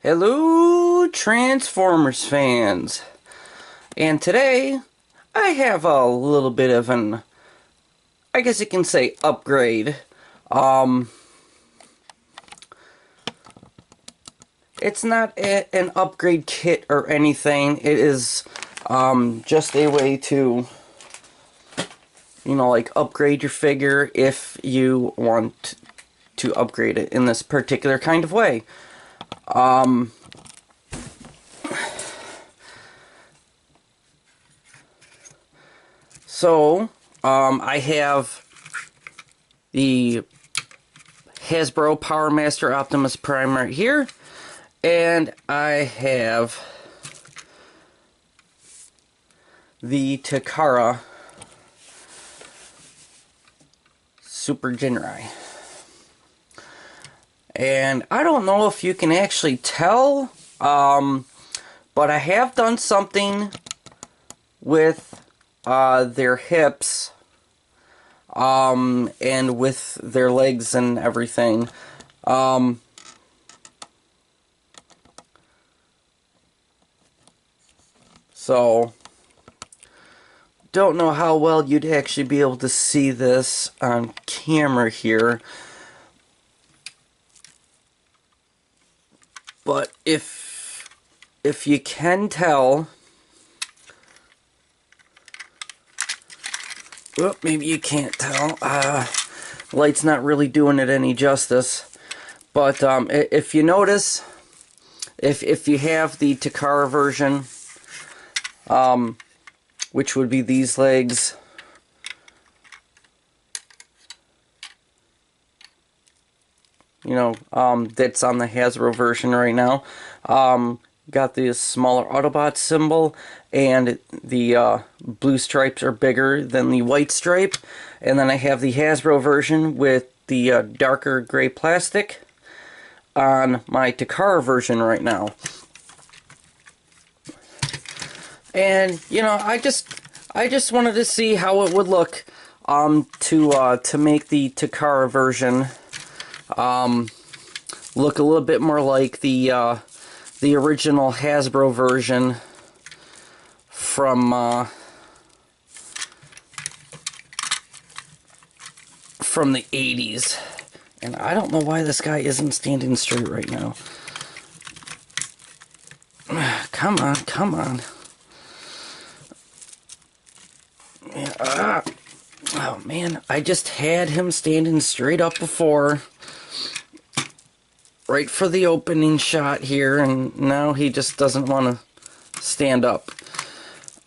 Hello, Transformers fans. And today, I have a little bit of an, I guess you can say, upgrade. It's not an upgrade kit or anything. It is just a way to, like upgrade your figure if you want to upgrade it in this particular kind of way. I have the Hasbro Powermaster Optimus Prime right here, and I have the Takara Super Jinrai. And I don't know if you can actually tell, but I have done something with their hips and with their legs and everything. So don't know how well you'd actually be able to see this on camera here, but if you can tell, maybe you can't tell. Light's not really doing it any justice. But if you notice, if you have the Takara version, which would be these legs, that's on the Hasbro version right now. Got the smaller Autobot symbol, and the blue stripes are bigger than the white stripe. And then I have the Hasbro version with the darker gray plastic on my Takara version right now. And I just wanted to see how it would look to make the Takara version look a little bit more like the original Hasbro version from the 80s. And I don't know why this guy isn't standing straight right now. Come on, come on. Yeah, oh man, I just had him standing straight up before, right for the opening shot here, and now he just doesn't want to stand up.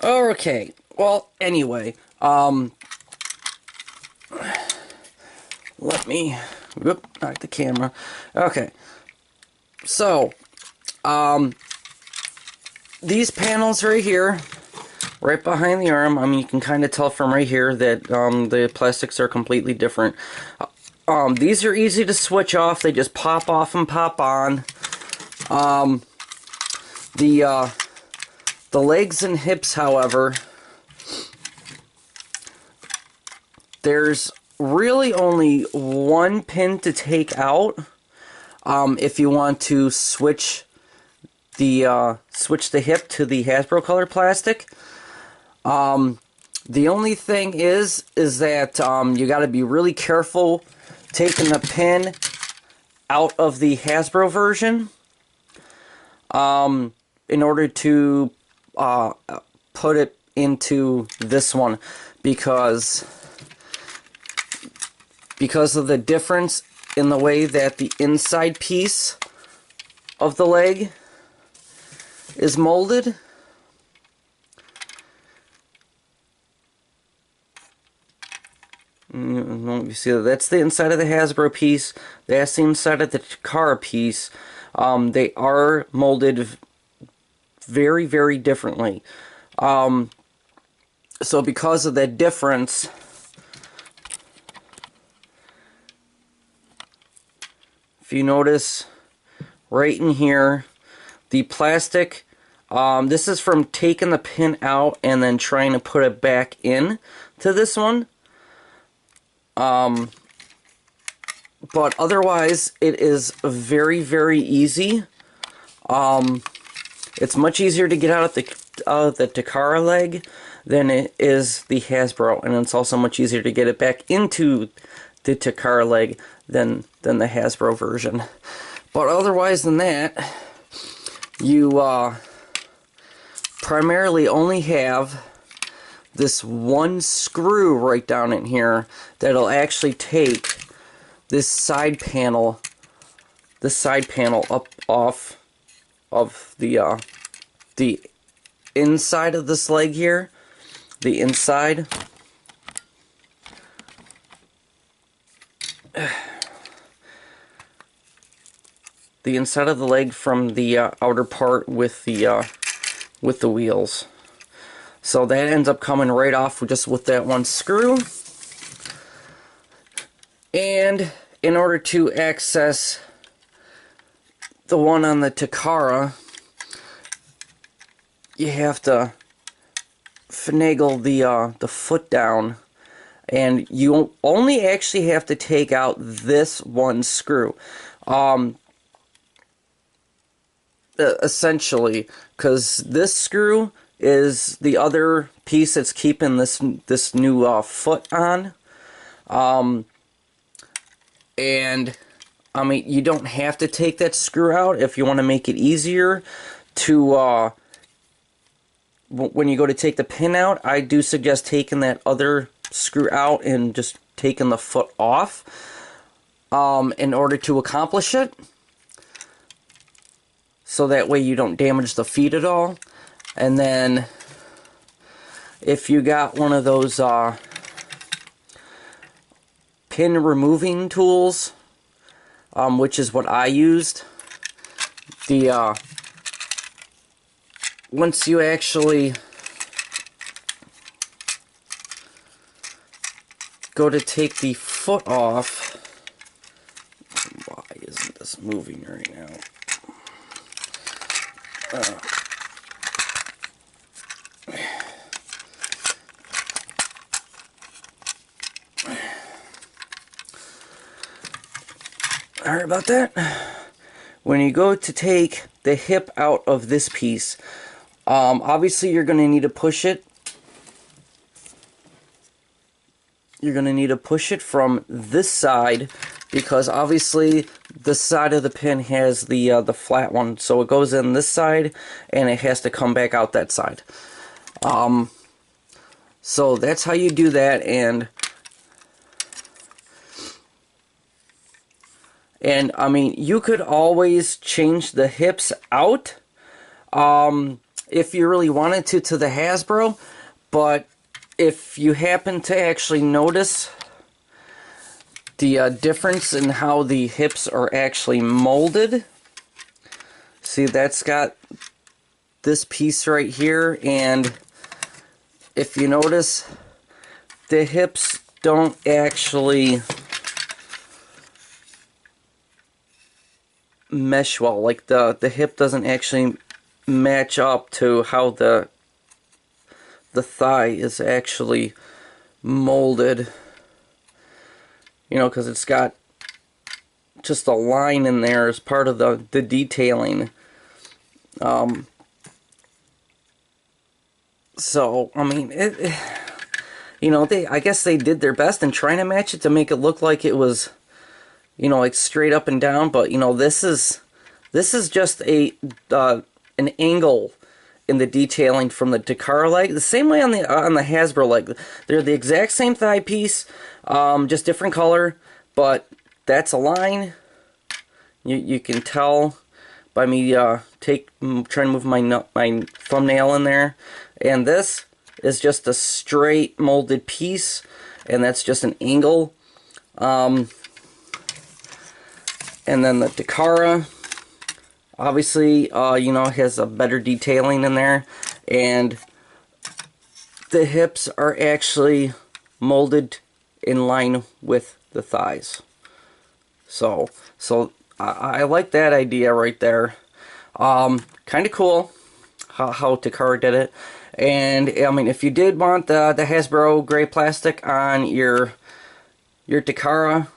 Okay, well, anyway, let me, knock the camera. Okay, so, these panels right here, right behind the arm, I mean, you can kind of tell from right here that the plastics are completely different. These are easy to switch off. They just pop off and pop on. The legs and hips, however, there's really only one pin to take out if you want to switch the hip to the Hasbro color plastic. The only thing is that you got to be really careful taking the pin out of the Hasbro version in order to put it into this one, because of the difference in the way that the inside piece of the leg is molded. You see, that's the inside of the Hasbro piece. That's the inside of the Takara piece. They are molded very, very differently. So because of that difference, if you notice right in here, the plastic, this is from taking the pin out and then trying to put it back in to this one. But otherwise, it is very, very easy. It's much easier to get out of the Takara leg than it is the Hasbro, and it's also much easier to get it back into the Takara leg than the Hasbro version. But otherwise than that, you primarily only have this one screw right down in here that'll actually take this side panel up off of the inside of this leg here, the inside. The inside of the leg from the outer part with the wheels. So that ends up coming right off just with that one screw. And in order to access the one on the Takara, you have to finagle the foot down, and you only actually have to take out this one screw. Essentially, because this screw is the other piece that's keeping this new foot on. And I mean, you don't have to take that screw out if you want to make it easier to when you go to take the pin out. I do suggest taking that other screw out and just taking the foot off in order to accomplish it. So that way you don't damage the feet at all. And then if you got one of those pin removing tools, which is what I used, once you actually go to take the foot off, why isn't this moving right now? Sorry about that. When you go to take the hip out of this piece, obviously you're going to need to push it. You're going to need to push it from this side, because obviously the side of the pin has the flat one, so it goes in this side and it has to come back out that side. So that's how you do that. And I mean, you could always change the hips out if you really wanted to the Hasbro, but if you happen to actually notice the difference in how the hips are actually molded, see, that's got this piece right here, and if you notice, the hips don't actually mesh well. Like the hip doesn't actually match up to how the thigh is actually molded, you know, because it's got just a line in there as part of the detailing. So I mean, you know, I guess they did their best in trying to match it to make it look like it was, you know, like straight up and down, but you know, this is just an angle in the detailing from the Takara leg. The same way on the Hasbro leg. They're the exact same thigh piece, just different color, but that's a line. You can tell by me trying to move my thumbnail in there, and this is just a straight molded piece, and that's just an angle. And then the Takara, obviously, you know, has a better detailing in there, and the hips are actually molded in line with the thighs. So I like that idea right there. Kind of cool how Takara did it. And I mean, if you did want the Hasbro gray plastic on your Takara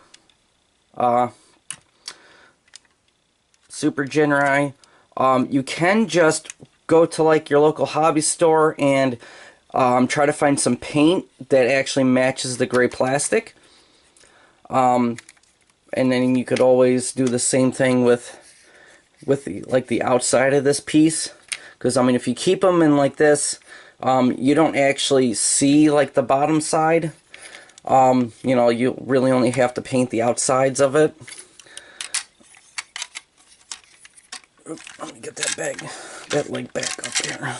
Super Genrai, You can just go to like your local hobby store and try to find some paint that actually matches the gray plastic. And then you could always do the same thing with the outside of this piece, because I mean, if you keep them in like this, you don't actually see like the bottom side. You know, you really only have to paint the outsides of it. Let me get that leg back up here.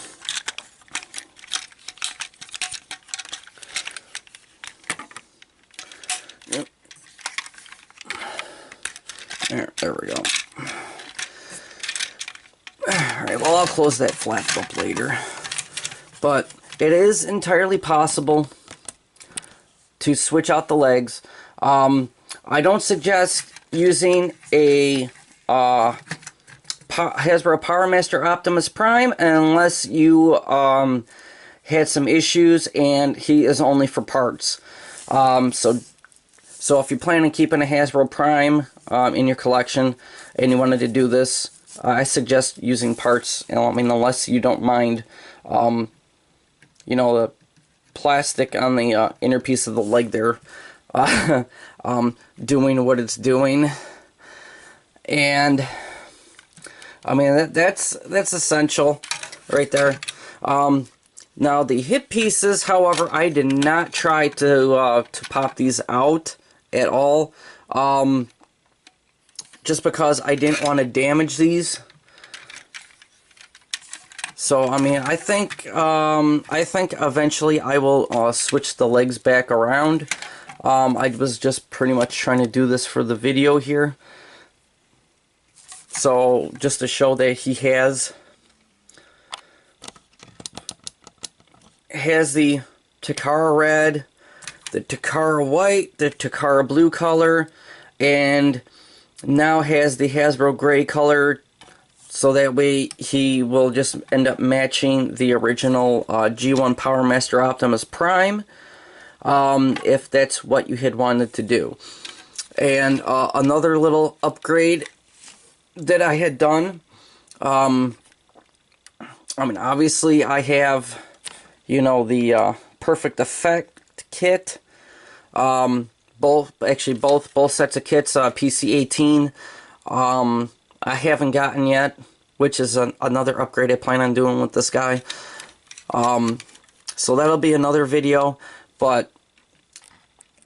Yep. There we go. Alright, well, I'll close that flap up later. But it is entirely possible to switch out the legs. I don't suggest using a Hasbro PowerMaster Optimus Prime unless you had some issues and he is only for parts. So if you plan on keeping a Hasbro Prime in your collection and you wanted to do this, I suggest using parts. I mean, unless you don't mind, you know, the plastic on the inner piece of the leg there doing what it's doing. And I mean, that's essential right there. Now the hip pieces, however, I did not try to pop these out at all, just because I didn't want to damage these. So I mean, I think eventually I will switch the legs back around. I was just pretty much trying to do this for the video here. So, just to show that he has the Takara red, the Takara white, the Takara blue color, and now has the Hasbro gray color, so that way he will just end up matching the original G1 PowerMaster Optimus Prime, if that's what you had wanted to do. And another little upgrade that I had done, I mean, obviously I have, you know, the Perfect Effect kit, both sets of kits, PC-18, I haven't gotten yet, which is another upgrade I plan on doing with this guy. So that'll be another video, but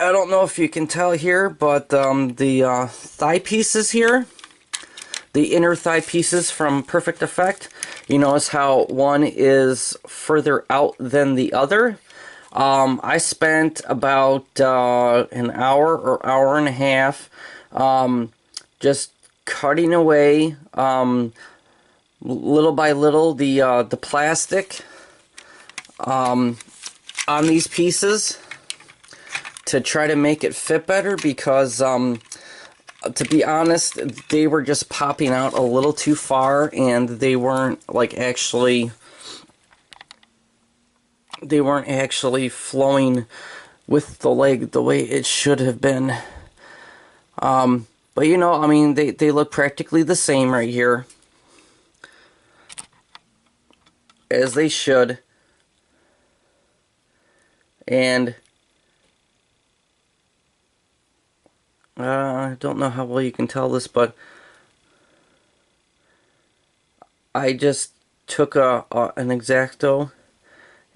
I don't know if you can tell here, but the thigh pieces here, the inner thigh pieces from Perfect Effect, you notice how one is further out than the other. I spent about an hour or hour and a half just cutting away little by little the plastic on these pieces to try to make it fit better, because to be honest, they were just popping out a little too far, and they weren't actually flowing with the leg the way it should have been. But you know, I mean, they look practically the same right here, as they should. And I don't know how well you can tell this, but I just took an X-Acto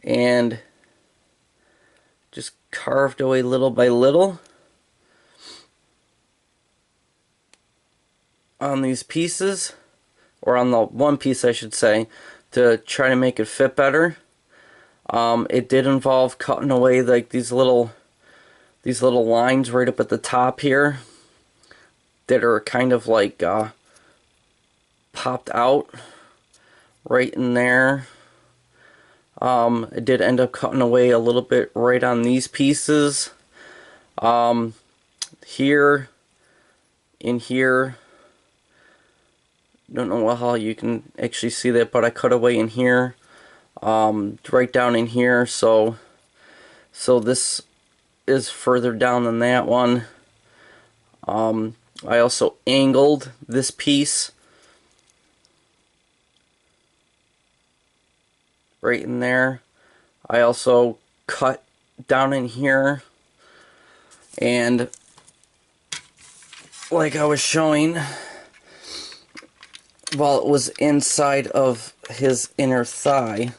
and just carved away little by little on these pieces, or on the one piece I should say, to try to make it fit better. It did involve cutting away like these little lines right up at the top here that are kind of like popped out right in there. It did end up cutting away a little bit right on these pieces. Here, in here, don't know how you can actually see that, but I cut away in here, right down in here. So this is further down than that one. I also angled this piece right in there. I also cut down in here, and like I was showing, while it was inside of his inner thigh,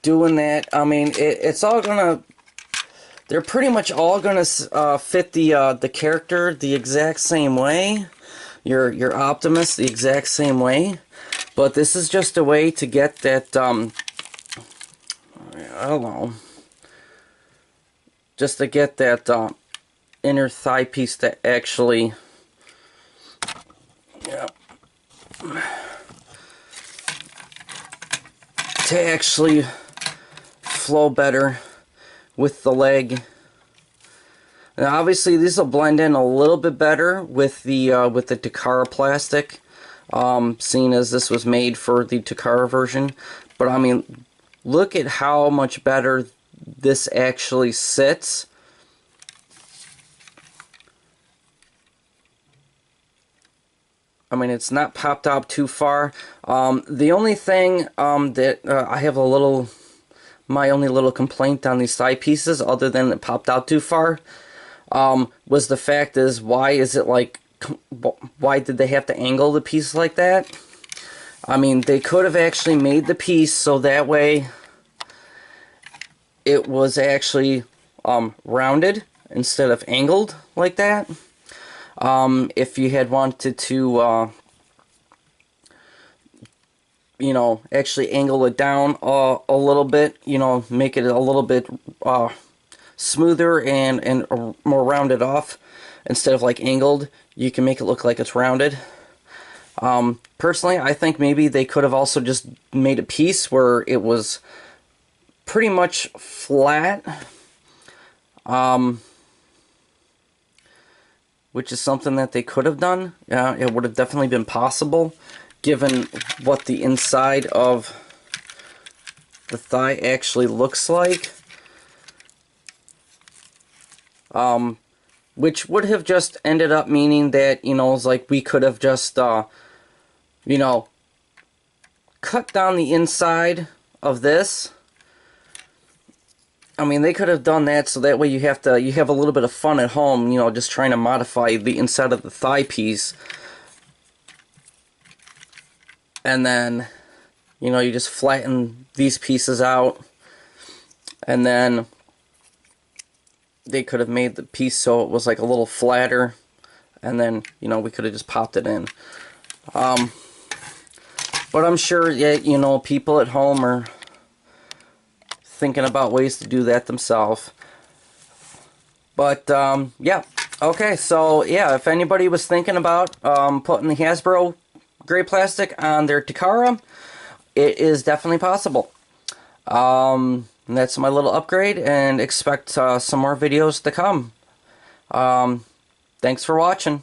doing that, I mean, it's all gonna, they're pretty much all gonna fit the character the exact same way. Your Optimus the exact same way, but this is just a way to get that, I don't know, just to get that inner thigh piece to actually, yeah, to actually flow better with the leg. Now obviously these will blend in a little bit better with the Takara plastic, seeing as this was made for the Takara version. But I mean, look at how much better this actually sits. I mean, it's not popped out too far. The only thing that I have my only little complaint on these thigh pieces, other than it popped out too far, was the fact is, why did they have to angle the piece like that? I mean, they could have actually made the piece so that way it was actually rounded instead of angled like that. If you had wanted to, you know, actually angle it down a little bit, you know, make it a little bit smoother and more rounded off, instead of like angled, you can make it look like it's rounded. Personally, I think maybe they could have also just made a piece where it was pretty much flat, which is something that they could have done. It would have definitely been possible, given what the inside of the thigh actually looks like. Which would have just ended up meaning that, you know, it's like we could have just, you know, cut down the inside of this. I mean, they could have done that so that way you have a little bit of fun at home, you know, just trying to modify the inside of the thigh piece. And then, you know, you just flatten these pieces out, and then they could have made the piece so it was like a little flatter, and then, you know, we could have just popped it in. But I'm sure, yeah, you know, people at home are thinking about ways to do that themselves. But yeah, okay, so yeah, if anybody was thinking about putting the Hasbro gray plastic on their Takara, it is definitely possible. And that's my little upgrade, and expect some more videos to come. Thanks for watching.